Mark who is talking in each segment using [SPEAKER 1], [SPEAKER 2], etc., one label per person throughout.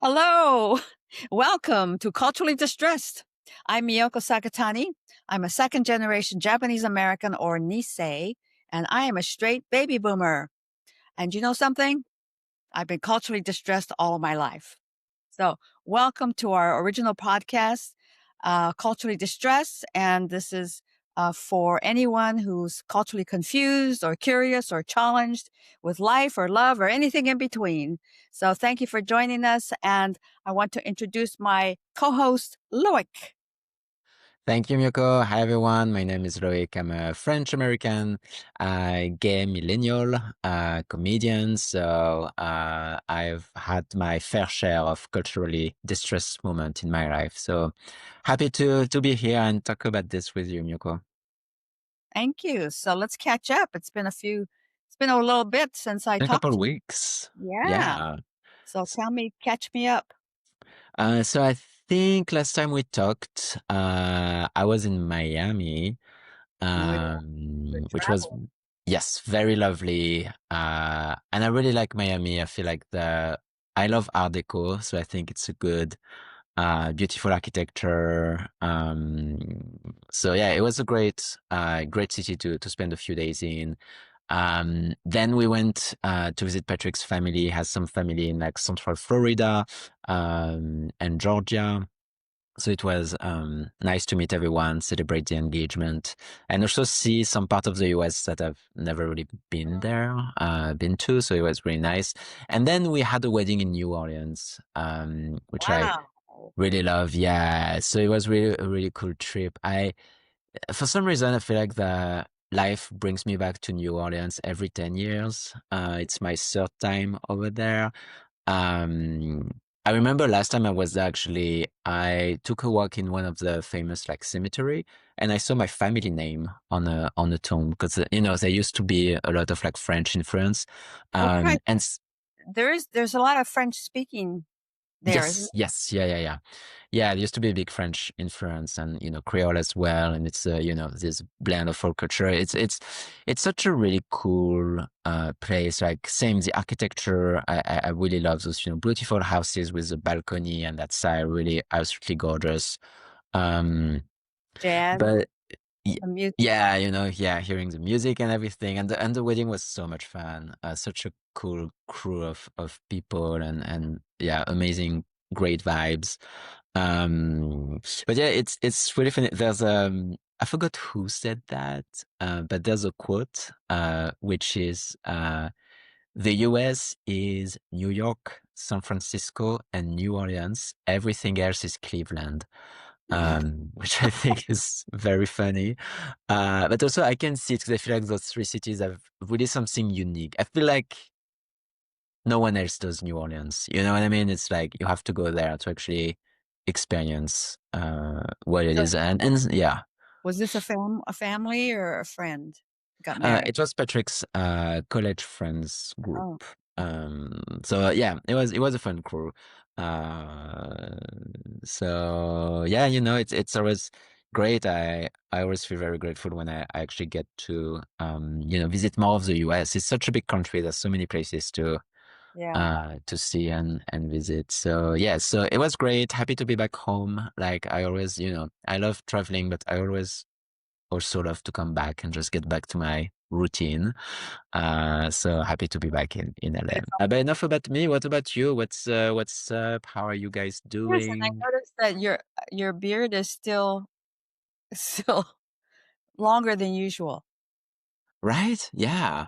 [SPEAKER 1] Hello. Welcome to Culturally Distressed. I'm Miyoko Sakatani. I'm a second generation Japanese American or Nisei, and I am a straight baby boomer. And you know something? I've been culturally distressed all of my life. So, welcome to our original podcast, Culturally Distressed. And this is for anyone who's culturally confused or curious or challenged with life or love or anything in between. So, thank you for joining us. And I want to introduce my co host, Loic.
[SPEAKER 2] Thank you, Miyoko. Hi, everyone. My name is Loic. I'm a French American, gay millennial, comedian. So I've had my fair share of culturally distressed moments in my life. So happy to be here and talk about this with you, Miyoko.
[SPEAKER 1] Thank you. So, let's catch up. It's been a little bit since I
[SPEAKER 2] In a
[SPEAKER 1] talked
[SPEAKER 2] couple of
[SPEAKER 1] to you.
[SPEAKER 2] weeks.
[SPEAKER 1] Yeah.
[SPEAKER 2] Yeah.
[SPEAKER 1] So, catch me up.
[SPEAKER 2] So I think last time we talked, I was in Miami.
[SPEAKER 1] Yeah. Good
[SPEAKER 2] Which was,
[SPEAKER 1] travel.
[SPEAKER 2] yes, very lovely. And I really like Miami. I love Art Deco, so I think it's a good, beautiful architecture. So yeah, it was a great city to spend a few days in. Then we went to visit Patrick's family. He has some family in like Central Florida, and Georgia. So it was nice to meet everyone, celebrate the engagement, and also see some part of the US that I've never really been to. So it was really nice. And then we had a wedding in New Orleans, which I
[SPEAKER 1] Wow.
[SPEAKER 2] really love. Yeah. So it was really a really cool trip. For some reason, I feel like the life brings me back to New Orleans every 10 years. It's my third time over there. Um, I remember last time I was there, actually, I took a walk in one of the famous like cemetery, and I saw my family name on a tomb because there used to be a lot of like French influence.
[SPEAKER 1] Okay.
[SPEAKER 2] And
[SPEAKER 1] There's a lot of French speaking there, isn't
[SPEAKER 2] yes, yes, yeah, yeah, yeah. Yeah, there used to be a big French influence and, Creole as well. And it's, this blend of folk culture. It's such a really cool, place. Like same, the architecture. I really love those, beautiful houses with the balcony and that side, really absolutely gorgeous. Um,
[SPEAKER 1] jazz,
[SPEAKER 2] but y-
[SPEAKER 1] the music.
[SPEAKER 2] yeah, yeah, hearing the music and everything, and the wedding was so much fun. Such a cool crew of people, and yeah, amazing, great vibes. But yeah, it's really funny. I forgot who said that, but there's a quote, which is, the US is New York, San Francisco, and New Orleans. Everything else is Cleveland. Which I think is very funny. But also I can see it because I feel like those three cities have really something unique. I feel like no one else does New Orleans. You know what I mean? It's like you have to go there to actually experience what it
[SPEAKER 1] So,
[SPEAKER 2] is. And yeah,
[SPEAKER 1] was this a family or a friend got married?
[SPEAKER 2] it was Patrick's college friends group.
[SPEAKER 1] Oh,
[SPEAKER 2] So yeah, it was a fun crew. Uh, so yeah, it's always great. I always feel very grateful when I actually get to visit more of the US. It's such a big country. There's so many places
[SPEAKER 1] yeah.
[SPEAKER 2] to see and visit. So yeah, so it was great. Happy to be back home. Like I always, I love traveling, but I always also love to come back and just get back to my routine. So happy to be back in LA.
[SPEAKER 1] It's
[SPEAKER 2] But enough about me. What about you? What's up? How are you guys
[SPEAKER 1] yes, and I
[SPEAKER 2] doing?
[SPEAKER 1] noticed that your beard is still still longer than usual.
[SPEAKER 2] Right? Yeah.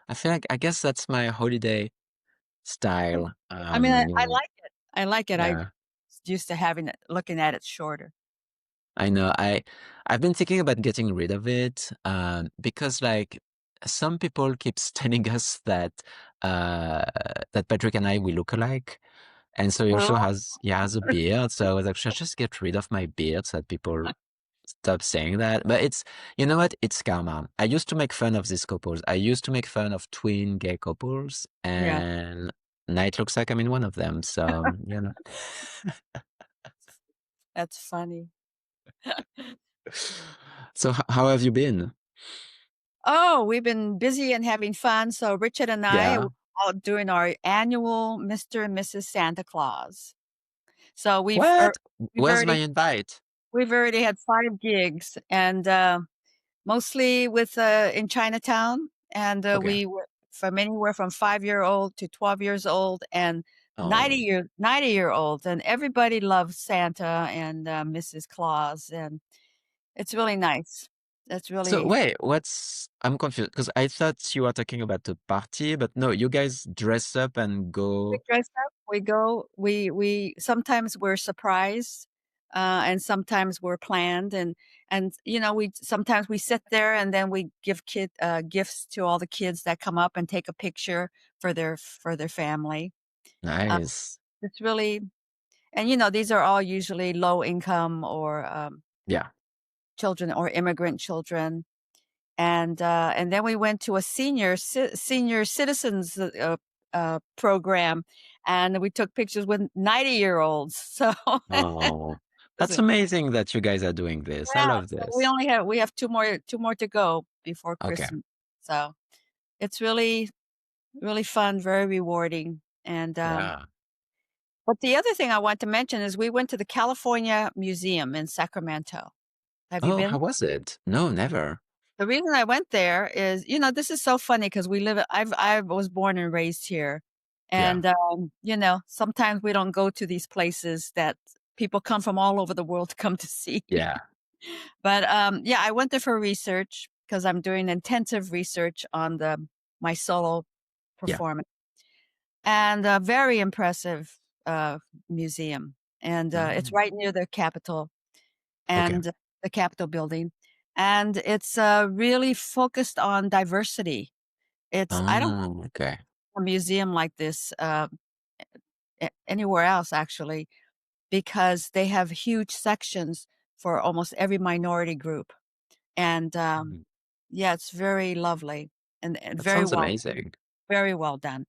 [SPEAKER 2] I guess that's my holiday style.
[SPEAKER 1] I mean, I like it. I like it. I
[SPEAKER 2] Yeah.
[SPEAKER 1] used to having it, looking at it shorter.
[SPEAKER 2] I know. I've been thinking about getting rid of it, because like some people keeps telling us uh, that Patrick and I we look alike, and so
[SPEAKER 1] Oh,
[SPEAKER 2] he has a beard. So I was like, should I just get rid of my beard so that people stop saying that? But you know what? It's karma. I used to make fun of these couples. I used to make fun of twin gay couples,
[SPEAKER 1] yeah.
[SPEAKER 2] and now it looks like I'm in one of them. So
[SPEAKER 1] That's funny.
[SPEAKER 2] So how have you been?
[SPEAKER 1] Oh, we've been busy and having fun. So Richard and I
[SPEAKER 2] Yeah.
[SPEAKER 1] were all doing our annual Mr. and Mrs. Santa Claus. So
[SPEAKER 2] What?
[SPEAKER 1] we've
[SPEAKER 2] Where's my
[SPEAKER 1] already
[SPEAKER 2] invite?
[SPEAKER 1] we've already had 5 gigs, and mostly with in Chinatown, and
[SPEAKER 2] Okay.
[SPEAKER 1] we were from anywhere from 5-year-old to 12 years old and
[SPEAKER 2] Oh.
[SPEAKER 1] 90-year-old, and everybody loves Santa and Mrs. Claus, and it's really nice. That's
[SPEAKER 2] So
[SPEAKER 1] really
[SPEAKER 2] wait, I'm confused because I thought you were talking about the party, but no, you guys dress up and
[SPEAKER 1] we
[SPEAKER 2] go.
[SPEAKER 1] dress up, we go, we sometimes we're surprised, and sometimes we're planned, and you know, we sometimes we sit there and then we give gifts to all the kids that come up and take a picture for their family. Uh,
[SPEAKER 2] Nice.
[SPEAKER 1] it's really and you know, these are all usually low income or
[SPEAKER 2] Yeah.
[SPEAKER 1] children or immigrant children. And then we went to a senior citizens program, and we took pictures with 90-year-olds. So
[SPEAKER 2] Oh, that's
[SPEAKER 1] yeah,
[SPEAKER 2] amazing that you guys are doing this. I love
[SPEAKER 1] so we
[SPEAKER 2] this.
[SPEAKER 1] only have two more to go before
[SPEAKER 2] Okay.
[SPEAKER 1] Christmas. So it's really fun, very rewarding. And
[SPEAKER 2] Yeah.
[SPEAKER 1] but the other thing I want to mention is we went to the California Museum in Sacramento. Have you
[SPEAKER 2] Oh,
[SPEAKER 1] been?
[SPEAKER 2] how was it? No, never.
[SPEAKER 1] The reason I went there is, you know, this is so funny because I was born and raised here,
[SPEAKER 2] Yeah.
[SPEAKER 1] and, you know, sometimes we don't go to these places that people come from all over the world to come to see.
[SPEAKER 2] Yeah.
[SPEAKER 1] But, yeah, I went there for research because 'cause I'm doing intensive research on my solo
[SPEAKER 2] Yeah.
[SPEAKER 1] performance, and a very impressive, museum, and, it's
[SPEAKER 2] Mm.
[SPEAKER 1] right near the Capitol
[SPEAKER 2] Okay.
[SPEAKER 1] and the Capitol building, and it's, really focused on diversity. It's I don't
[SPEAKER 2] Oh, okay.
[SPEAKER 1] a museum like this, anywhere else actually, because they have huge sections for almost every minority group, and,
[SPEAKER 2] Mhm.
[SPEAKER 1] yeah, it's very lovely and
[SPEAKER 2] That sounds amazing.
[SPEAKER 1] very well done.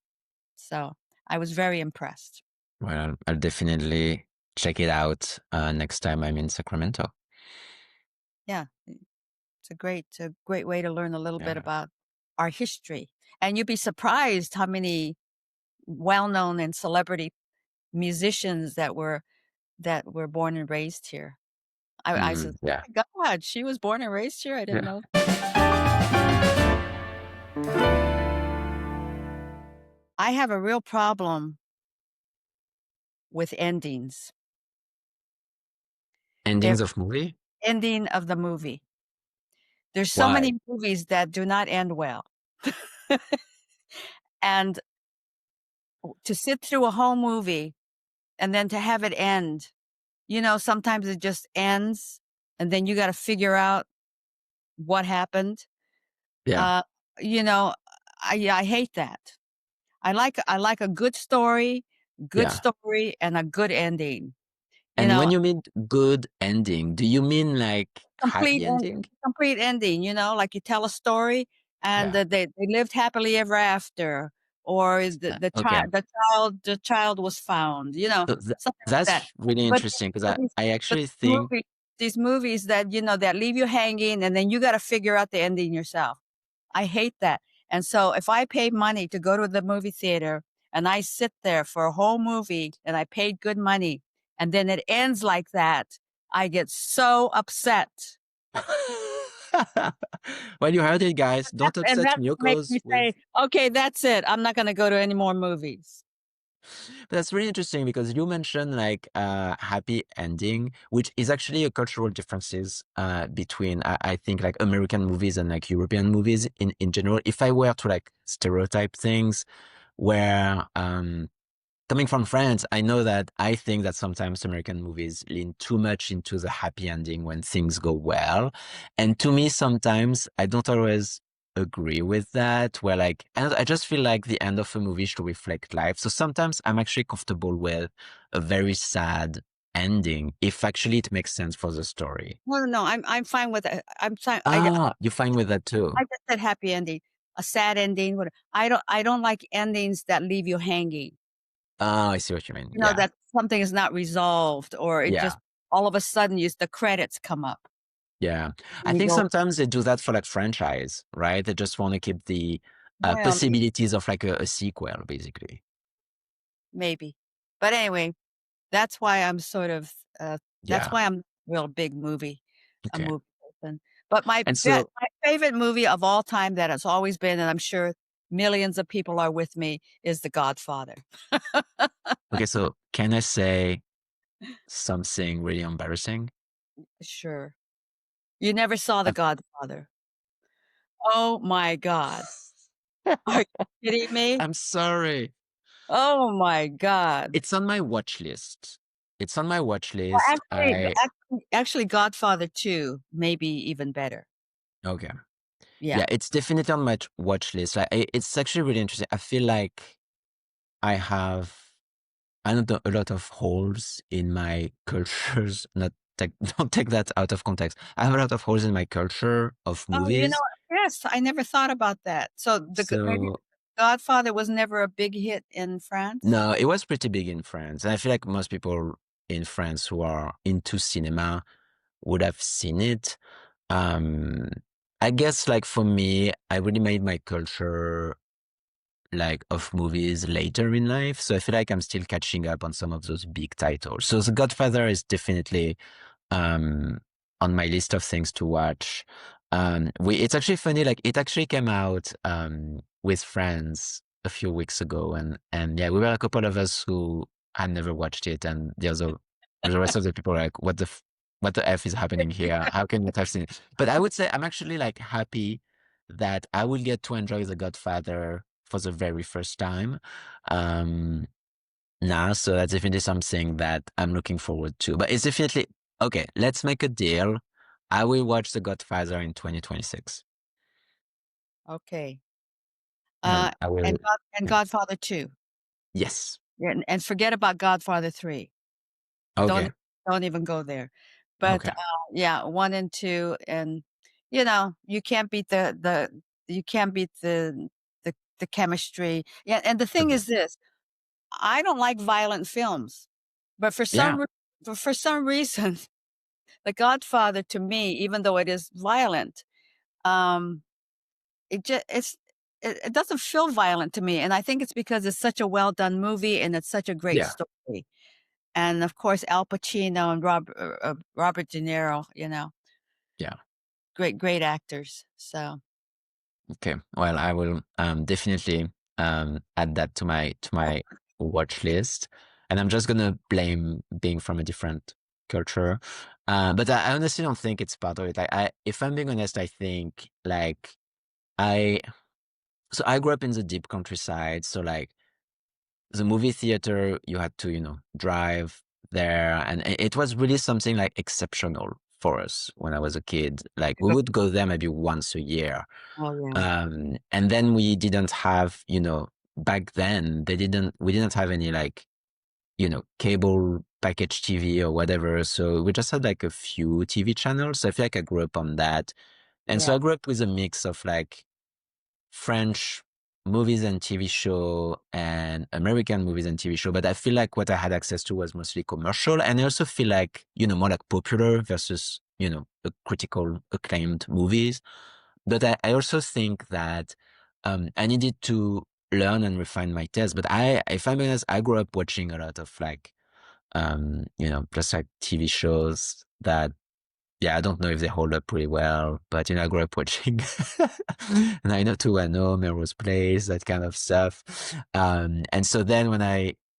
[SPEAKER 1] So, I was very impressed.
[SPEAKER 2] Well, I'll definitely check it out next time I'm in Sacramento.
[SPEAKER 1] Yeah, it's a great way to learn a little bit
[SPEAKER 2] Yeah.
[SPEAKER 1] about our history, and you'd be surprised how many well-known and celebrity musicians that were born and raised here. I said, "Oh
[SPEAKER 2] Yeah.
[SPEAKER 1] my god, she was born and raised here? I didn't
[SPEAKER 2] Yeah.
[SPEAKER 1] know." I have a real problem with endings. If
[SPEAKER 2] Endings of movie?
[SPEAKER 1] ending of the movie. There's so
[SPEAKER 2] Why?
[SPEAKER 1] many movies that do not end well. And to sit through a whole movie and then to have it end, you know, sometimes it just ends and then you gotta figure out what happened.
[SPEAKER 2] Yeah.
[SPEAKER 1] Uh, you know, I hate that. I like a good
[SPEAKER 2] Yeah.
[SPEAKER 1] story and a good ending. You
[SPEAKER 2] And
[SPEAKER 1] know,
[SPEAKER 2] when you mean good ending, do you mean like
[SPEAKER 1] complete
[SPEAKER 2] happy
[SPEAKER 1] end
[SPEAKER 2] ending?
[SPEAKER 1] complete ending, you know, like you tell a story and
[SPEAKER 2] Yeah.
[SPEAKER 1] they lived happily ever after, or
[SPEAKER 2] Okay.
[SPEAKER 1] the child was found, you know,
[SPEAKER 2] So
[SPEAKER 1] something like that.
[SPEAKER 2] that's really
[SPEAKER 1] But
[SPEAKER 2] interesting because
[SPEAKER 1] but these
[SPEAKER 2] I
[SPEAKER 1] but
[SPEAKER 2] actually
[SPEAKER 1] these
[SPEAKER 2] think,
[SPEAKER 1] these movies that, you know, that leave you hanging and then you gotta figure out the ending yourself. I hate that. And so if I paid money to go to the movie theater and I sit there for a whole movie and I paid good money and then it ends like that, I get so upset.
[SPEAKER 2] well, you heard it, guys. Don't
[SPEAKER 1] And
[SPEAKER 2] upset
[SPEAKER 1] that's what makes
[SPEAKER 2] Miyoko's
[SPEAKER 1] me
[SPEAKER 2] with.
[SPEAKER 1] say, "Okay, that's it. I'm not gonna go to any more movies."
[SPEAKER 2] But that's really interesting because you mentioned like happy ending, which is actually a cultural differences between I think like American movies and like European movies in general. If I were to like stereotype things, where coming from France, I know that I think that sometimes American movies lean too much into the happy ending when things go well. And to me, sometimes I don't always agree with that, where like, and I just feel like the end of a movie should reflect life. So sometimes I'm actually comfortable with a very sad ending if actually it makes sense for the story.
[SPEAKER 1] No, no, no, I'm fine with it. I'm fine.
[SPEAKER 2] Ah, you fine with that too?
[SPEAKER 1] I just said happy ending, a sad ending, what I don't like endings that leave you hanging.
[SPEAKER 2] Oh, I see what you mean.
[SPEAKER 1] You know,
[SPEAKER 2] Yeah.
[SPEAKER 1] that something is not resolved or it
[SPEAKER 2] Yeah.
[SPEAKER 1] just all of a sudden the credits come up
[SPEAKER 2] Yeah. I
[SPEAKER 1] and you
[SPEAKER 2] think
[SPEAKER 1] go,
[SPEAKER 2] sometimes they do that for like franchise, right? They just want to keep the
[SPEAKER 1] "Well,
[SPEAKER 2] possibilities of like a sequel, basically.
[SPEAKER 1] maybe." But anyway, That's why I'm sort of, that's
[SPEAKER 2] Yeah.
[SPEAKER 1] why I'm a real big a
[SPEAKER 2] Okay.
[SPEAKER 1] movie person. But
[SPEAKER 2] And so,
[SPEAKER 1] my favorite movie of all time that has always been, and I'm sure millions of people are with me, is The Godfather.
[SPEAKER 2] okay, so can I say something really embarrassing?
[SPEAKER 1] Sure. You never saw The
[SPEAKER 2] I'm,
[SPEAKER 1] Godfather. Oh my God. Are you kidding me?
[SPEAKER 2] I'm sorry.
[SPEAKER 1] Oh my God.
[SPEAKER 2] It's on my watch list. It's on my watch
[SPEAKER 1] Well,
[SPEAKER 2] list.
[SPEAKER 1] actually, Godfather 2 may be even better.
[SPEAKER 2] Okay.
[SPEAKER 1] Yeah.
[SPEAKER 2] Yeah, it's definitely on my watch list. Like, it's actually really interesting. I feel like I have, I don't know, a lot of holes in my cultures. Not take, don't take that out of context. I have a lot of holes in my culture of
[SPEAKER 1] Oh, you know,
[SPEAKER 2] movies.
[SPEAKER 1] yes, I never thought about that. So maybe
[SPEAKER 2] So
[SPEAKER 1] Godfather was never a big hit in France?
[SPEAKER 2] no, it was pretty big in France. And I feel like most people in France who are into cinema would have seen it. Um, I guess like for me, I really made my culture like of movies later in life. So I feel like I'm still catching up on some of those big titles. So The Godfather is definitely um, on my list of things to watch. It's actually funny, like it actually came out with friends a few weeks ago, and yeah, we were a couple of us who had never watched it, and the rest of the people were like, what the f is happening here? How can you not have seen it? But I would say I'm actually like happy that I will get to enjoy The Godfather for the very first time. Um, now, so that's definitely something that I'm looking forward to. But it's definitely okay. Let's make a deal. I will watch The Godfather in 2026,
[SPEAKER 1] Okay.
[SPEAKER 2] and I will.
[SPEAKER 1] And
[SPEAKER 2] Yeah.
[SPEAKER 1] Godfather 2.
[SPEAKER 2] Yes.
[SPEAKER 1] Yeah, and forget about Godfather 3. Don't
[SPEAKER 2] Okay.
[SPEAKER 1] don't even go there. But,
[SPEAKER 2] Okay.
[SPEAKER 1] yeah, 1 and 2, and, you can't beat you can't beat the chemistry. Yeah, and the thing
[SPEAKER 2] Okay.
[SPEAKER 1] is this, I don't like violent films, but
[SPEAKER 2] Yeah.
[SPEAKER 1] for some reason, The Godfather to me, even though it is violent, um, it just it doesn't feel violent to me, and I think it's because it's such a well done movie and it's such a great
[SPEAKER 2] Yeah.
[SPEAKER 1] story. And of course, Al Pacino and Robert De Niro,
[SPEAKER 2] Yeah.
[SPEAKER 1] great actors. So
[SPEAKER 2] Okay. Well, I will definitely add that to my watch list, and I'm just gonna blame being from a different culture. But I honestly don't think it's part of it. If I'm being honest, I think like I so I grew up in the deep countryside. So like the movie theater, you had to, drive there. And it was really something like exceptional for us when I was a kid. Like we would go there maybe once a year.
[SPEAKER 1] oh, yeah.
[SPEAKER 2] And then we didn't have, back then we didn't have any like, cable package TV or whatever. So we just had like a few TV channels. So I feel like I grew up on that. And so
[SPEAKER 1] Yeah.
[SPEAKER 2] I grew up with a mix of like French movies and TV show and American movies and TV show, but I feel like what I had access to was mostly commercial. And I also feel like, more like popular versus, a critical acclaimed movies. But I also think that I needed to learn and refine my taste. But if I'm honest, I grew up watching a lot of like, just like TV shows that yeah, I don't know if they hold up pretty well, but I grew up watching 90210, Melrose Place, that kind of stuff. And so then when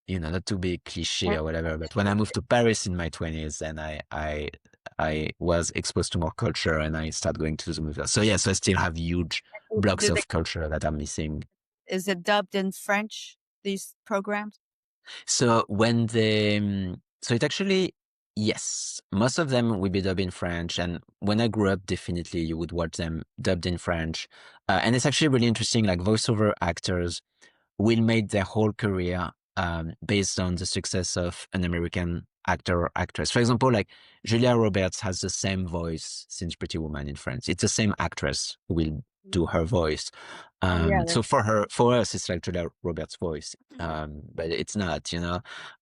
[SPEAKER 2] not to be cliche
[SPEAKER 1] And
[SPEAKER 2] or whatever, but when I moved to Paris in my 20s, then I was exposed to more culture and I started going to the movies. So yes, I still have huge blocks
[SPEAKER 1] do they
[SPEAKER 2] of culture that I'm missing.
[SPEAKER 1] is it dubbed in French, these programs?
[SPEAKER 2] So so it actually, yes, most of them will be dubbed in French. And when I grew up, definitely you would watch them dubbed in French. And it's actually really interesting, like voiceover actors will make their whole career based on the success of an American actor or actress. For example, like Julia Roberts has the same voice since Pretty Woman in France. It's the same actress who will do her voice.
[SPEAKER 1] Oh, yeah,
[SPEAKER 2] So for us, it's like Julia Roberts' voice. But it's not,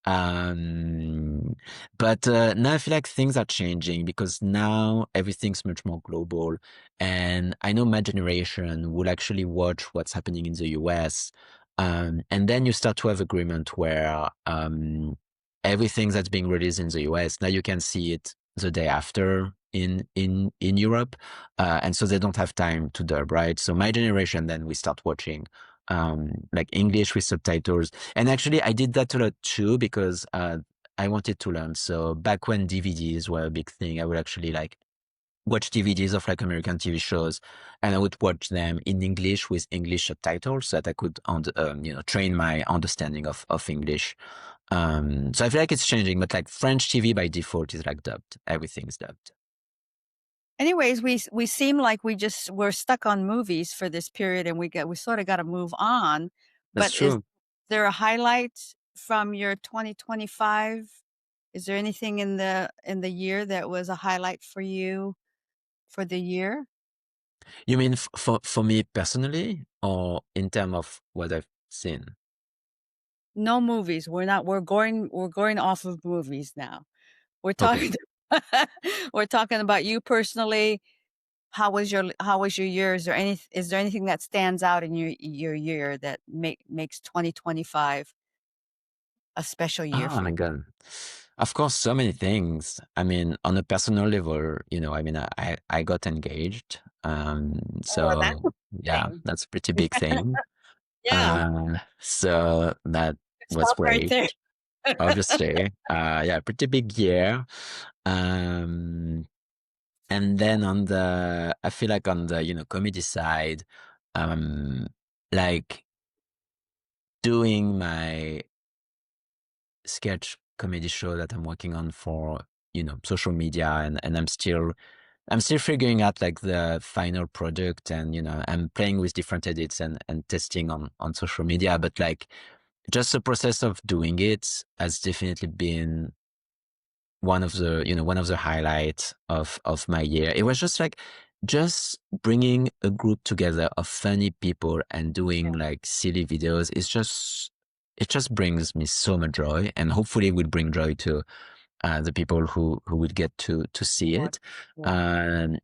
[SPEAKER 2] Um, but now I feel like things are changing because now everything's much more global. And I know my generation will actually watch what's happening in the US and then you start to have agreement where everything that's being released in the US, now you can see it the day after in Europe, and so they don't have time to dub, right? So my generation, then we start watching like English with subtitles, and actually I did that a lot too because I wanted to learn. So back when DVDs were a big thing, I would actually like watch DVDs of like American TV shows, and I would watch them in English with English subtitles so that I could, train my understanding of English. So I feel like it's changing, but like French TV by default is like dubbed. Everything's dubbed.
[SPEAKER 1] Anyways, we seem like we're stuck on movies for this period, and we sort of got to move on.
[SPEAKER 2] That's
[SPEAKER 1] But is
[SPEAKER 2] true.
[SPEAKER 1] there a highlight from your 2025? Is there anything in the year that was a highlight for you for the year?
[SPEAKER 2] You mean for me personally, or in terms of what I've seen?
[SPEAKER 1] No movies. We're going off of movies now. We're
[SPEAKER 2] Okay.
[SPEAKER 1] talking we're talking about you personally. How was your year? Is there anything that stands out in your year that makes 2025 a special year
[SPEAKER 2] Oh
[SPEAKER 1] for
[SPEAKER 2] my
[SPEAKER 1] you?
[SPEAKER 2] God. Of course, so many things. I mean, on a personal level, I mean, I got engaged.
[SPEAKER 1] Oh, well, that's
[SPEAKER 2] So
[SPEAKER 1] a
[SPEAKER 2] yeah,
[SPEAKER 1] thing.
[SPEAKER 2] that's a pretty big thing.
[SPEAKER 1] Yeah,
[SPEAKER 2] So that was
[SPEAKER 1] stop right
[SPEAKER 2] great,
[SPEAKER 1] there.
[SPEAKER 2] obviously. Yeah, pretty big year. Um, and then I feel like on the, comedy side, um, like doing my sketch comedy show that I'm working on for, social media, and I'm still figuring out like the final product, and I'm playing with different edits and testing on social media, but like just the process of doing it has definitely been one of the highlights of my year. It was just bringing a group together of funny people and doing like silly videos. It just brings me so much joy, and hopefully will bring joy to the people who would get to see
[SPEAKER 1] What?
[SPEAKER 2] it.
[SPEAKER 1] Yeah.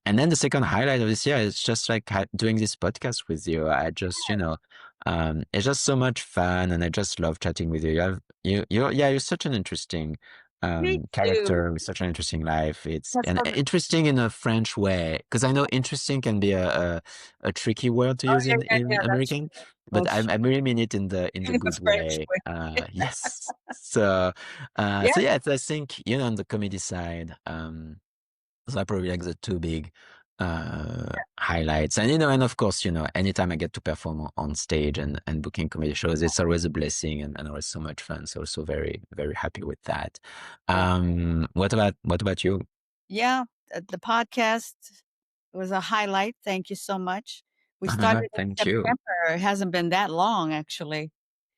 [SPEAKER 2] And then the second highlight of this year is just like doing this podcast with you. It's just so much fun, and I just love chatting with you. You're such an interesting
[SPEAKER 1] Me too.
[SPEAKER 2] character with such an interesting life. It's
[SPEAKER 1] That's
[SPEAKER 2] and
[SPEAKER 1] so
[SPEAKER 2] interesting in a French way, because I know interesting can be a tricky word to
[SPEAKER 1] oh,
[SPEAKER 2] use
[SPEAKER 1] yeah,
[SPEAKER 2] in
[SPEAKER 1] yeah,
[SPEAKER 2] in
[SPEAKER 1] yeah, that's
[SPEAKER 2] American,
[SPEAKER 1] true.
[SPEAKER 2] but I,
[SPEAKER 1] That's
[SPEAKER 2] I really mean it in the
[SPEAKER 1] in the
[SPEAKER 2] good
[SPEAKER 1] French
[SPEAKER 2] way.
[SPEAKER 1] way.
[SPEAKER 2] Yes. So
[SPEAKER 1] Yeah,
[SPEAKER 2] yeah, I think, on the comedy side, those are probably like the two big highlights. And of course, anytime I get to perform on stage and booking comedy shows, it's always a blessing, and always so much fun. So also very, very happy with that.
[SPEAKER 1] yeah.
[SPEAKER 2] What about you?
[SPEAKER 1] Yeah, the podcast was a highlight. Thank you so much. We
[SPEAKER 2] Oh my God,
[SPEAKER 1] started in
[SPEAKER 2] thank you.
[SPEAKER 1] September. It hasn't been that long, actually,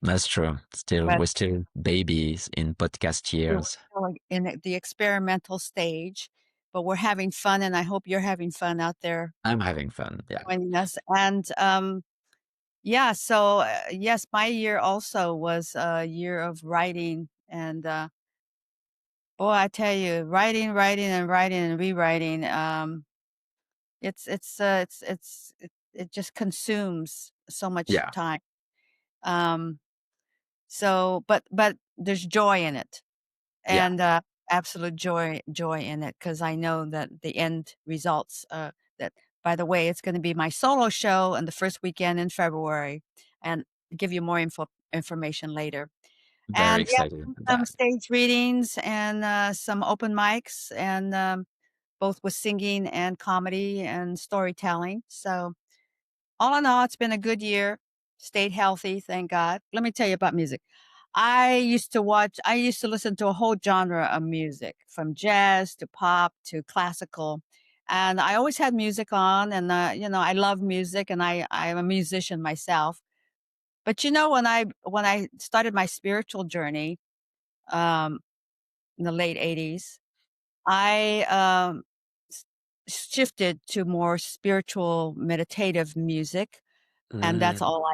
[SPEAKER 2] That's true.
[SPEAKER 1] but
[SPEAKER 2] We're still babies in podcast
[SPEAKER 1] we're
[SPEAKER 2] years.
[SPEAKER 1] still in the experimental stage, but we're having fun, and I hope you're having fun out there
[SPEAKER 2] I'm having fun. Yeah.
[SPEAKER 1] joining us. And yeah, so yes, my year also was a year of writing, and boy, I tell you, writing and rewriting. It just consumes so much
[SPEAKER 2] Yeah.
[SPEAKER 1] time. Um, but there's joy in it,
[SPEAKER 2] Yeah.
[SPEAKER 1] and absolute joy in it, because I know that the end results. That by the way, it's going to be my solo show in the first weekend in February, and give you more information later.
[SPEAKER 2] Very
[SPEAKER 1] And yeah,
[SPEAKER 2] excited about
[SPEAKER 1] some
[SPEAKER 2] that.
[SPEAKER 1] stage readings and some open mics, and both with singing and comedy and storytelling. So all in all, it's been a good year. Stayed healthy, thank God. Let me tell you about music. I used to listen to a whole genre of music, from jazz to pop to classical. And I always had music on, and I love music, and I'm a musician myself. But when I started my spiritual journey um in the late 80s, I s- shifted to more spiritual meditative music, and
[SPEAKER 2] Mm.
[SPEAKER 1] that's all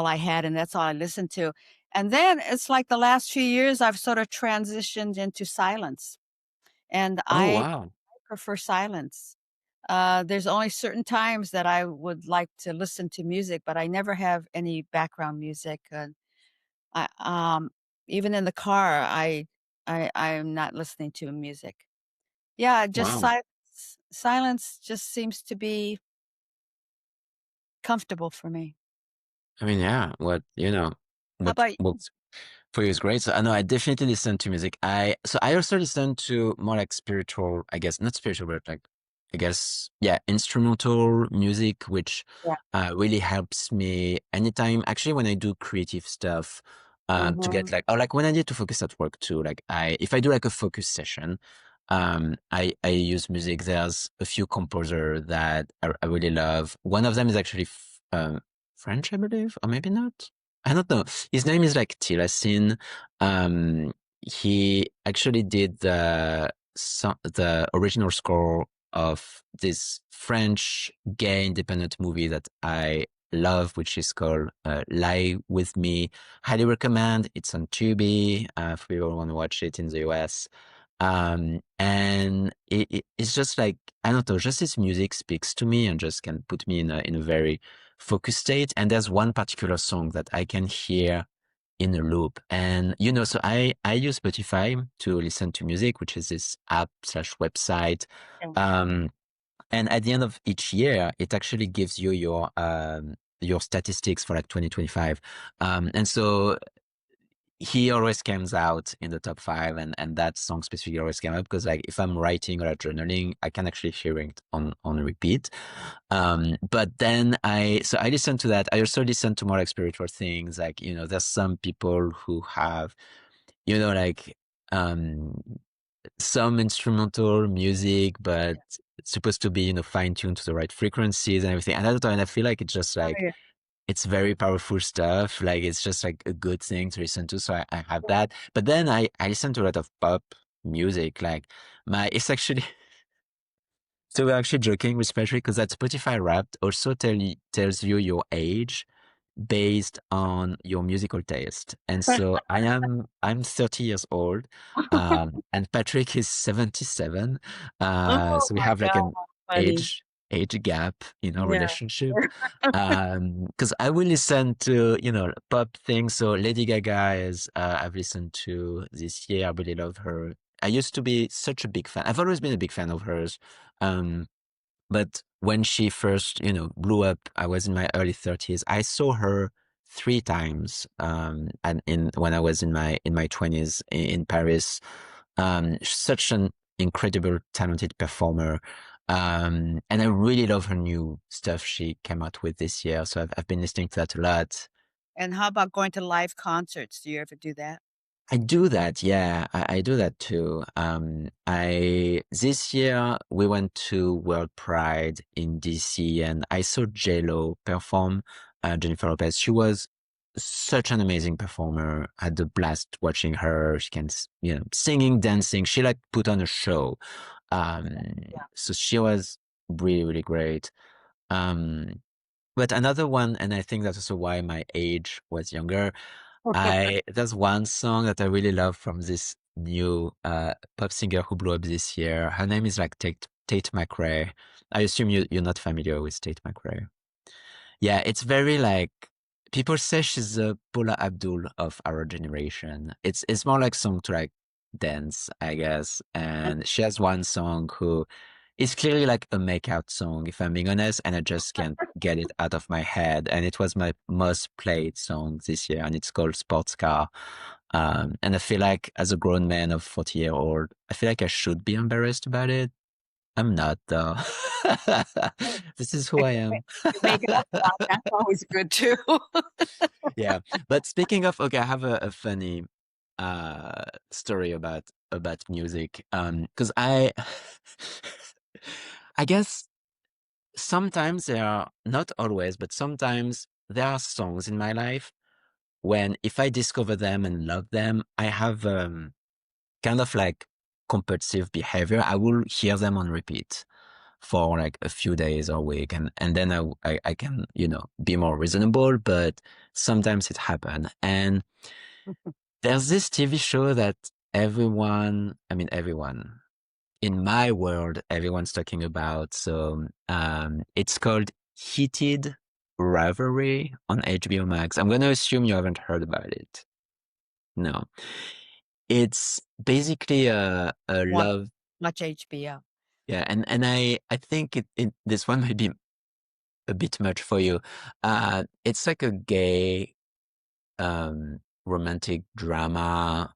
[SPEAKER 1] I had, and that's all I listened to. And then it's like the last few years I've sort of transitioned into silence, and
[SPEAKER 2] Oh,
[SPEAKER 1] I
[SPEAKER 2] wow.
[SPEAKER 1] prefer silence. There's only certain times that I would like to listen to music, but I never have any background music. I, even in the car, I'm not listening to music. Yeah, just
[SPEAKER 2] Wow.
[SPEAKER 1] silence just seems to be comfortable for me.
[SPEAKER 2] I mean, yeah,
[SPEAKER 1] How
[SPEAKER 2] what
[SPEAKER 1] about you?
[SPEAKER 2] works for you is great. So I know I definitely listen to music. I also listen to more like spiritual, I guess, not spiritual, but like, I guess, yeah, instrumental music, which
[SPEAKER 1] Yeah.
[SPEAKER 2] really helps me anytime, actually, when I do creative stuff, to
[SPEAKER 1] Mhm.
[SPEAKER 2] get like, or like when I need to focus at work too, like if I do like a focus session, I use music. There's a few composer that I really love. One of them is actually, French, I believe, or maybe not. I don't know. His name is like Tilasin. He actually did the original score of this French gay independent movie that I love, which is called Lie With Me. Highly recommend. It's on Tubi, for people who want to watch it in the US. And it's just like, I don't know, just his music speaks to me and just can put me in a very focused state. And there's one particular song that I can hear in a loop. And, so I use Spotify to listen to music, which is this app slash website.
[SPEAKER 1] Yeah.
[SPEAKER 2] Um, and at the end of each year, it actually gives you your statistics for like 2025. And so he always comes out in the top five, and that song specifically always came up because like if I'm writing or journaling, I can actually hear it on repeat. But then I listen to that. I also listen to more like spiritual things. Like, there's some people who have, like um some instrumental music, but it's supposed to be, fine tuned to the right frequencies and everything. And I don't know, and I feel like it's just
[SPEAKER 1] Oh,
[SPEAKER 2] like
[SPEAKER 1] yeah.
[SPEAKER 2] it's very powerful stuff. Like it's just like a good thing to listen to. So I have that. But then I listen to a lot of pop music. Like it's actually so we're actually joking with Patrick because that Spotify Wrapped also tells you your age based on your musical taste. And so I'm 30 years old, and Patrick is 77.
[SPEAKER 1] Oh
[SPEAKER 2] So we
[SPEAKER 1] my
[SPEAKER 2] have like
[SPEAKER 1] god,
[SPEAKER 2] an
[SPEAKER 1] funny.
[SPEAKER 2] age gap in our
[SPEAKER 1] Yeah.
[SPEAKER 2] relationship. Because I will listen to, pop things. So Lady Gaga is, I've listened to this year. I really love her. I used to be such a big fan. I've always been a big fan of hers. Um, but when she first, blew up, I was in my early 30s. I saw her three times, and when I was in my 20s in Paris. Such an incredible, talented performer. And I really love her new stuff she came out with this year. So I've been listening to that a lot.
[SPEAKER 1] And how about going to live concerts? Do you ever do that?
[SPEAKER 2] I do that, yeah. I do that too. This year we went to World Pride in DC, and I saw J-Lo perform, Jennifer Lopez. She was such an amazing performer. I had a blast watching her. She can, singing, dancing. She like put on a show. So she was really, really great. Um, but another one, and I think that's also why my age was younger. There's one song that I really love from this new pop singer who blew up this year. Her name is like Tate McRae. I assume you're not familiar with Tate McRae. Yeah, it's very like people say she's the Paula Abdul of our generation. It's more like song to like dance, I guess. And she has one song who is clearly like a make-out song, if I'm being honest, and I just can't get it out of my head. And it was my most played song this year, and it's called Sports Car. And I feel like as a grown man of 40-year-old, I feel like I should be embarrassed about it. I'm not though. This is who
[SPEAKER 1] If
[SPEAKER 2] I
[SPEAKER 1] you
[SPEAKER 2] am.
[SPEAKER 1] make it up loud, that's always good too.
[SPEAKER 2] Yeah. But speaking of, okay, I have a funny story about music. Because I guess sometimes there are, not always, but sometimes there are songs in my life when if I discover them and love them, I have kind of like compulsive behavior. I will hear them on repeat for like a few days or a week, and then I can, be more reasonable, but sometimes it happens. And there's this TV show that everyone in my world, everyone's talking about. So, it's called Heated Rivalry on HBO Max. I'm going to assume you haven't heard about it. No. It's basically a
[SPEAKER 1] Watch
[SPEAKER 2] love.
[SPEAKER 1] watch HBO.
[SPEAKER 2] Yeah, and I think this one might be a bit much for you. It's like a gay romantic drama.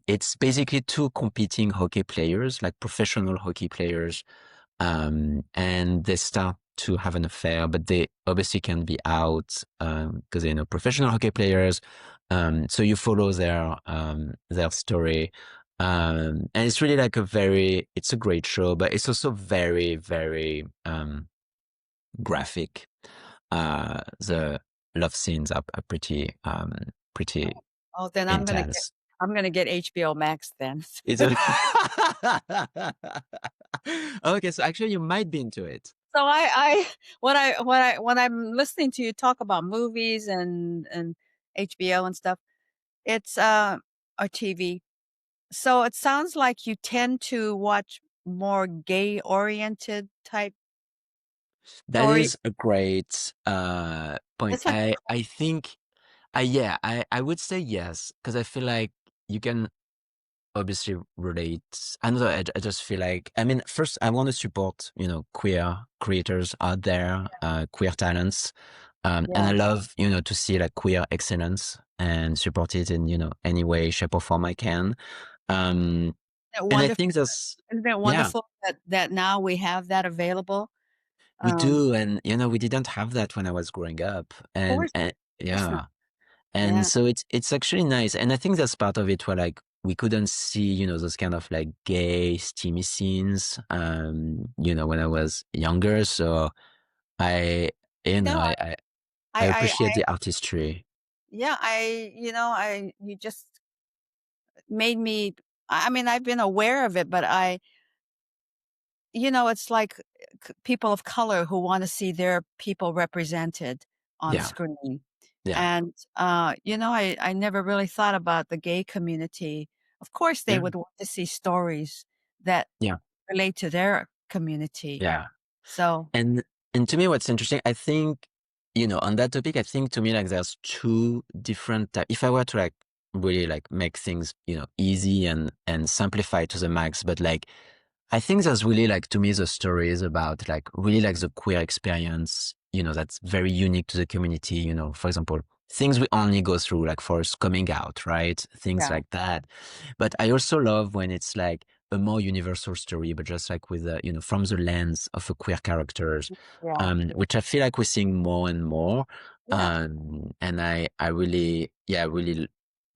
[SPEAKER 2] It's basically two competing hockey players, like professional hockey players, and they start to have an affair, but they obviously can be out because they're, professional hockey players. So you follow their story. And it's really like it's a great show, but it's also very, very graphic. The love scenes are pretty
[SPEAKER 1] Oh, then
[SPEAKER 2] intense.
[SPEAKER 1] I'm gonna get HBO Max then.
[SPEAKER 2] It's a okay, so actually you might be into it.
[SPEAKER 1] So when I'm listening to you talk about movies and HBO and stuff, it's or TV. So it sounds like you tend to watch more gay oriented type
[SPEAKER 2] That
[SPEAKER 1] stories.
[SPEAKER 2] is a great point.
[SPEAKER 1] It's like
[SPEAKER 2] I think yeah, I would say yes, because I feel like you can obviously relate. I don't know, I just feel like, I mean, first I want to support, queer creators out there, queer talents. And
[SPEAKER 1] yeah,
[SPEAKER 2] I love, to see like queer excellence and support it in, any way, shape or form I can. Um,
[SPEAKER 1] isn't it
[SPEAKER 2] and I
[SPEAKER 1] wonderful?
[SPEAKER 2] think that's,
[SPEAKER 1] Isn't it
[SPEAKER 2] yeah,
[SPEAKER 1] wonderful that now we have that available?
[SPEAKER 2] we
[SPEAKER 1] Of
[SPEAKER 2] do. And, we didn't have that when I was growing up.
[SPEAKER 1] course,
[SPEAKER 2] And
[SPEAKER 1] of course not.
[SPEAKER 2] yeah. And
[SPEAKER 1] Yeah,
[SPEAKER 2] so it's actually nice. And I think that's part of it where like we couldn't see, those kind of like gay, steamy scenes, when I was younger. So I,
[SPEAKER 1] no,
[SPEAKER 2] I
[SPEAKER 1] I
[SPEAKER 2] appreciate the artistry.
[SPEAKER 1] yeah, I you just made me. I mean, I've been aware of it, but it's like people of color who want to see their people represented on
[SPEAKER 2] Yeah.
[SPEAKER 1] screen.
[SPEAKER 2] Yeah.
[SPEAKER 1] And, I never really thought about the gay community. Of course, they
[SPEAKER 2] Yeah.
[SPEAKER 1] would want to see stories that
[SPEAKER 2] Yeah.
[SPEAKER 1] relate to their community.
[SPEAKER 2] Yeah.
[SPEAKER 1] So,
[SPEAKER 2] And to me, what's interesting, I think, on that topic, I think to me, like there's two different types. If I were to like really like make things, easy and simplify to the max, but like I think there's really like to me the stories about like really like the queer experience, that's very unique to the community, for example, things we only go through like for us coming out, right? Things
[SPEAKER 1] yeah,
[SPEAKER 2] like that. But I also love when it's like a more universal story, but just like with from the lens of a queer characters,
[SPEAKER 1] yeah,
[SPEAKER 2] which I feel like we're seeing more and more.
[SPEAKER 1] yeah.
[SPEAKER 2] And I really, yeah, really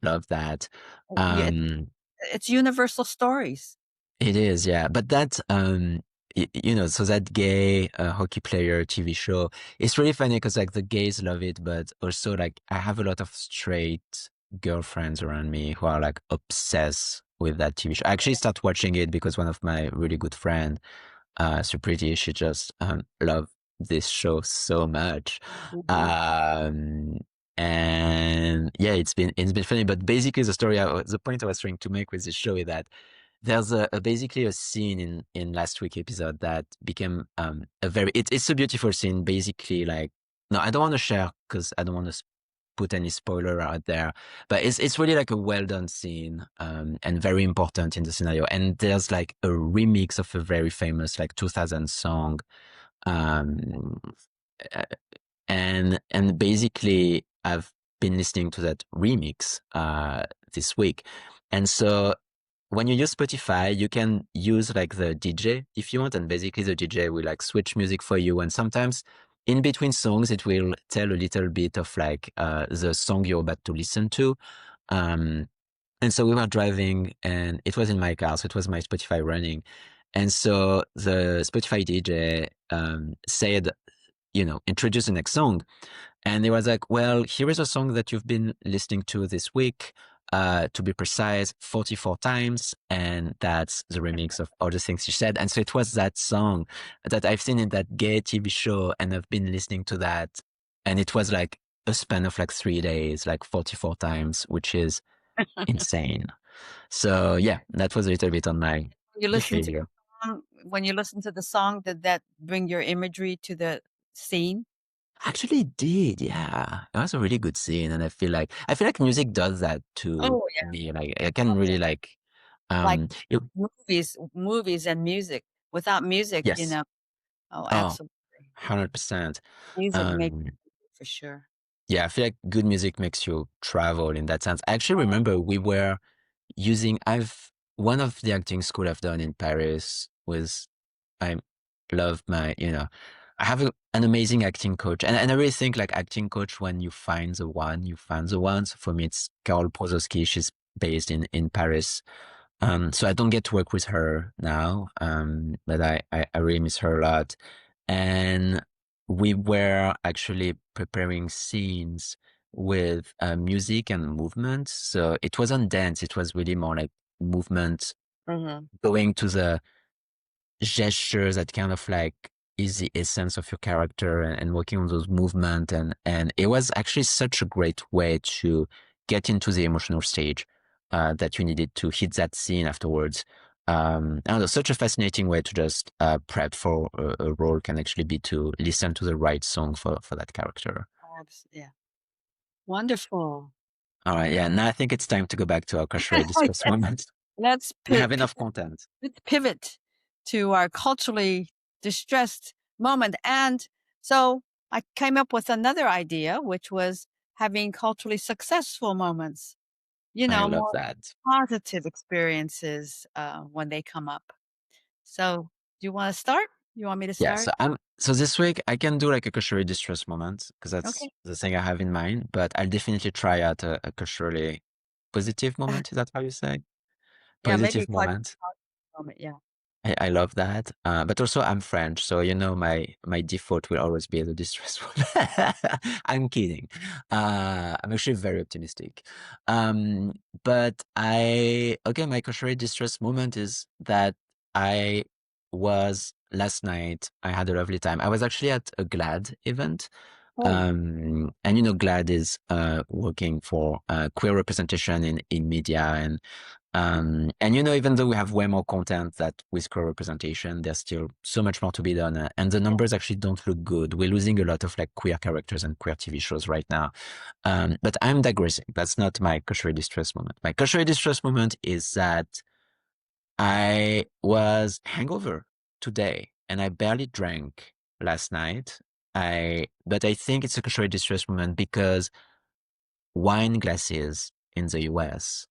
[SPEAKER 2] love that.
[SPEAKER 1] Yeah,
[SPEAKER 2] Um,
[SPEAKER 1] it's universal stories.
[SPEAKER 2] it is, yeah. But that, so that gay hockey player TV show, it's really funny because like the gays love it, but also like I have a lot of straight girlfriends around me who are like obsessed with that TV show. I actually started watching it because one of my really good friend, Supriti, she just loved this show so much.
[SPEAKER 1] Mhm.
[SPEAKER 2] Um, and yeah, it's been funny. But basically, the point I was trying to make with this show is that there's basically a scene in last week episode that became it's a beautiful scene. Basically, like no, I don't want to share because I don't want to put any spoiler out there, but it's really like a well done scene and very important in the scenario. And there's like a remix of a very famous like 2000 song, um, uh, and basically I've been listening to that remix this week, and so when you use Spotify, you can use like the DJ if you want, and basically the DJ will like switch music for you. And sometimes in between songs, it will tell a little bit of like the song you're about to listen to. Um, and so we were driving, and it was in my car, so it was my Spotify running. And so the Spotify DJ said, introduce the next song. And he was like, well, here is a song that you've been listening to this week, to be precise, 44 times. And that's the remix of all the things you said. And so it was that song that I've seen in that gay TV show, and I've been listening to that. And it was like a span of like 3 days, like 44 times, which is insane. So yeah, that was a little bit on my
[SPEAKER 1] You listen to
[SPEAKER 2] behavior.
[SPEAKER 1] when you listen to the song, did that bring your imagery to the scene?
[SPEAKER 2] Actually did, yeah. It was a really good scene, and I feel like music does that to
[SPEAKER 1] Oh, yeah.
[SPEAKER 2] me. Like I can
[SPEAKER 1] Oh, yeah.
[SPEAKER 2] really like
[SPEAKER 1] Like
[SPEAKER 2] it,
[SPEAKER 1] movies and music. Without music,
[SPEAKER 2] yes.
[SPEAKER 1] oh,
[SPEAKER 2] Oh,
[SPEAKER 1] absolutely.
[SPEAKER 2] 100%.
[SPEAKER 1] Music makes
[SPEAKER 2] Um
[SPEAKER 1] for sure.
[SPEAKER 2] yeah, I feel like good music makes you travel in that sense. I actually
[SPEAKER 1] Oh,
[SPEAKER 2] remember we were using I've one of the acting school I've done in Paris was I love I have an amazing acting coach. And I really think like acting coach, when you find the one, you find the one. So for me, it's Carol Prozowski. She's based in Paris. So I don't get to work with her now. But I really miss her a lot. And we were actually preparing scenes with music and movement. So it wasn't dance. It was really more like movement,
[SPEAKER 1] mhm.
[SPEAKER 2] going to the gestures that kind of like is the essence of your character, and working on those movements, and it was actually such a great way to get into the emotional stage that you needed to hit that scene afterwards. I don't know, such a fascinating way to just prep for a role can actually be to listen to the right song for that character.
[SPEAKER 1] Yeah. Wonderful.
[SPEAKER 2] All right, yeah. Now I think it's time to go back to our culturally discussed
[SPEAKER 1] Yes.
[SPEAKER 2] moment.
[SPEAKER 1] Let's
[SPEAKER 2] We have enough content.
[SPEAKER 1] let's pivot to our culturally distressed moment. And so I came up with another idea, which was having culturally successful moments,
[SPEAKER 2] I love
[SPEAKER 1] more
[SPEAKER 2] that.
[SPEAKER 1] positive experiences when they come up. So, do you want to start? You want me to
[SPEAKER 2] Yeah,
[SPEAKER 1] start?
[SPEAKER 2] so this week I can do like a culturally distress moment because that's
[SPEAKER 1] Okay.
[SPEAKER 2] the thing I have in mind, but I'll definitely try out a culturally positive moment. Is that how you say?
[SPEAKER 1] Yeah, maybe
[SPEAKER 2] Positive
[SPEAKER 1] a quite
[SPEAKER 2] moment.
[SPEAKER 1] moment. Yeah.
[SPEAKER 2] I love that. But also I'm French, so my default will always be the distressful. I'm kidding. I'm actually very optimistic. Um, but okay, my culturally distress moment is that I was last night. I had a lovely time. I was actually at a GLAD event.
[SPEAKER 1] Oh,
[SPEAKER 2] And GLAD is working for queer representation in media, and even though we have way more content that with queer representation, there's still so much more to be done, and the
[SPEAKER 1] yeah.
[SPEAKER 2] numbers actually don't look good. We're losing a lot of like queer characters and queer TV shows right now. But I'm digressing. That's not my cultural distress moment. My cultural distress moment is that I was hangover today, and I barely drank last night. But I think it's a cultural distress moment because wine glasses in the US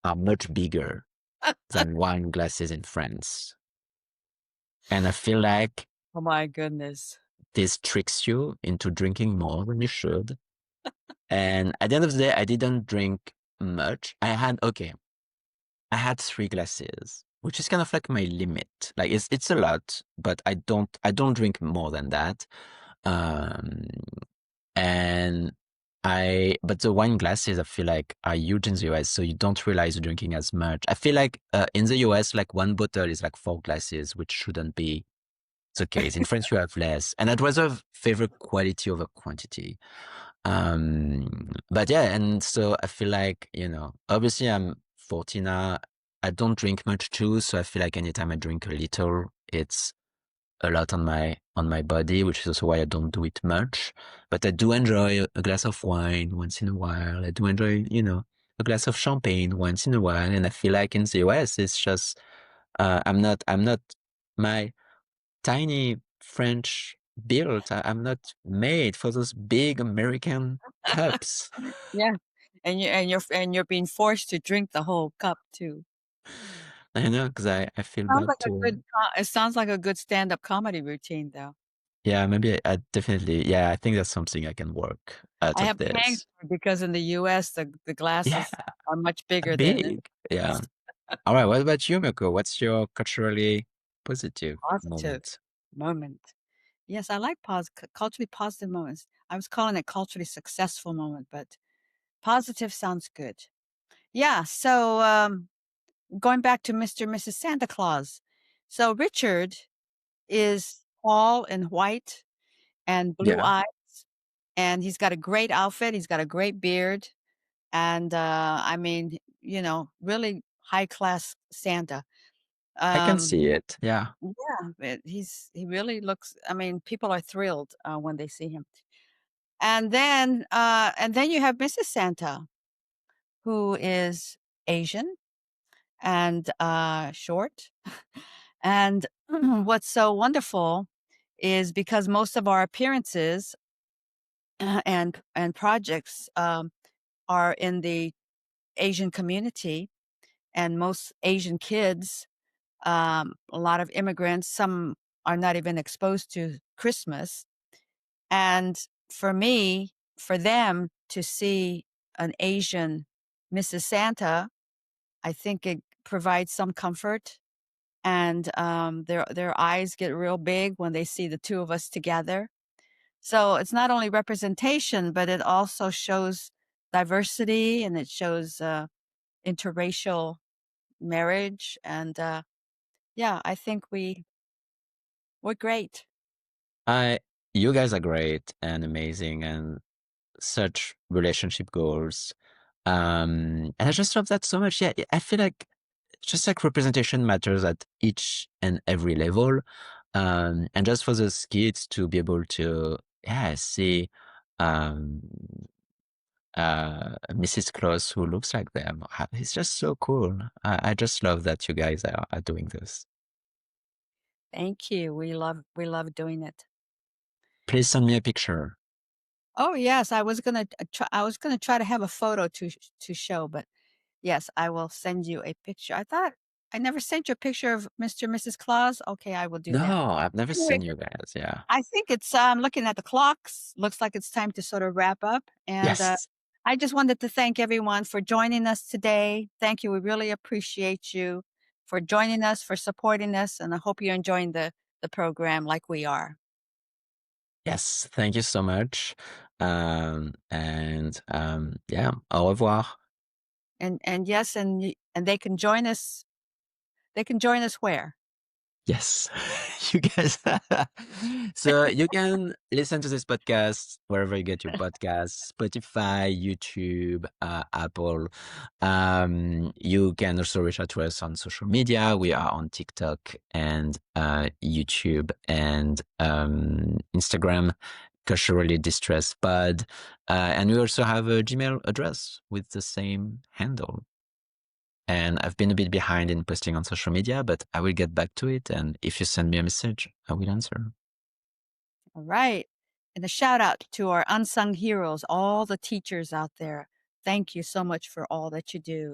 [SPEAKER 2] are much bigger than wine glasses in France. And I feel like
[SPEAKER 1] Oh my goodness.
[SPEAKER 2] this tricks you into drinking more than you should. And at the end of the day, I didn't drink much. I had 3 glasses, which is kind of like my limit. Like it's a lot, but I don't drink more than that. Um, and but the wine glasses I feel like are huge in the US, so you don't realize you're drinking as much. I feel like in the US, like one bottle is like 4 glasses, which shouldn't be the case. In France, you have less, and I'd rather favor quality over quantity. But yeah, and so I feel like, obviously I'm 40 now. I don't drink much too, so I feel like anytime I drink a little, it's a lot on my body, which is also why I don't do it much. But I do enjoy a glass of wine once in a while. I do enjoy, a glass of champagne once in a while. And I feel like in the US, it's just I'm not my tiny French build. I'm not made for those big American cups.
[SPEAKER 1] Yeah. And you're being forced to drink the whole cup too.
[SPEAKER 2] I know, because I feel
[SPEAKER 1] Sounds
[SPEAKER 2] bad
[SPEAKER 1] like a
[SPEAKER 2] too.
[SPEAKER 1] good it sounds like a good stand-up comedy routine, though.
[SPEAKER 2] Yeah, maybe I definitely, yeah, I think that's something I can work out
[SPEAKER 1] I
[SPEAKER 2] of
[SPEAKER 1] have a hangover
[SPEAKER 2] this.
[SPEAKER 1] because in the US, the
[SPEAKER 2] Yeah,
[SPEAKER 1] glasses are much bigger than in
[SPEAKER 2] big. Yeah. All right. What about you, Miko? What's your culturally positive
[SPEAKER 1] positive
[SPEAKER 2] moment?
[SPEAKER 1] moment. Yes, I like culturally positive moments. I was calling it culturally successful moment, but positive sounds good. Yeah, so, going back to Mr. and Mrs. Santa Claus. So Richard is tall and white and blue
[SPEAKER 2] Yeah.
[SPEAKER 1] eyes, and he's got a great outfit, he's got a great beard, and, I mean, really high class Santa.
[SPEAKER 2] I can
[SPEAKER 1] Um,
[SPEAKER 2] see it. Yeah.
[SPEAKER 1] yeah, he really looks. I mean, people are thrilled when they see him. And then you have Mrs. Santa, who is Asian and short. And what's so wonderful is because most of our appearances and projects are in the Asian community, and most Asian kids, a lot of immigrants, some are not even exposed to Christmas. And for me, for them to see an Asian Mrs. Santa, I think it provides some comfort. And their eyes get real big when they see the two of us together. So it's not only representation, but it also shows diversity, and it shows interracial marriage. And yeah, I think we're great.
[SPEAKER 2] I you guys are great and amazing and such relationship goals. And I just love that so much. Yeah, I feel like just like representation matters at each and every level. And just for those kids to be able to, yeah, see um Mrs. Claus who looks like them. It's just so cool. I just love that you guys are doing this.
[SPEAKER 1] Thank you. We love doing it.
[SPEAKER 2] Please send me a picture.
[SPEAKER 1] Oh yes, I was gonna try to have a photo to show, but yes, I will send you a picture. I thought I never sent you a picture of Mr. and Mrs. Claus. Okay, I will do that.
[SPEAKER 2] No, I've never
[SPEAKER 1] Anyway,
[SPEAKER 2] seen you guys. Yeah.
[SPEAKER 1] I think it's looking at the clocks. Looks like it's time to sort of wrap up. And
[SPEAKER 2] Yes.
[SPEAKER 1] I just wanted to thank everyone for joining us today. Thank you. We really appreciate you for joining us, for supporting us, and I hope you're enjoying the program like we are.
[SPEAKER 2] Yes. Thank you so much. Yeah, au revoir.
[SPEAKER 1] And yes, and they can join us. They can join us where?
[SPEAKER 2] Yes. You guys. So you can listen to this podcast wherever you get your podcasts, Spotify, YouTube, Apple. You can also reach out to us on social media. We are on TikTok and YouTube and Instagram, culturally distressed pod. And we also have a Gmail address with the same handle. And I've been a bit behind in posting on social media, but I will get back to it. And if you send me a message, I will answer.
[SPEAKER 1] All right. And a shout out to our unsung heroes, all the teachers out there. Thank you so much for all that you do.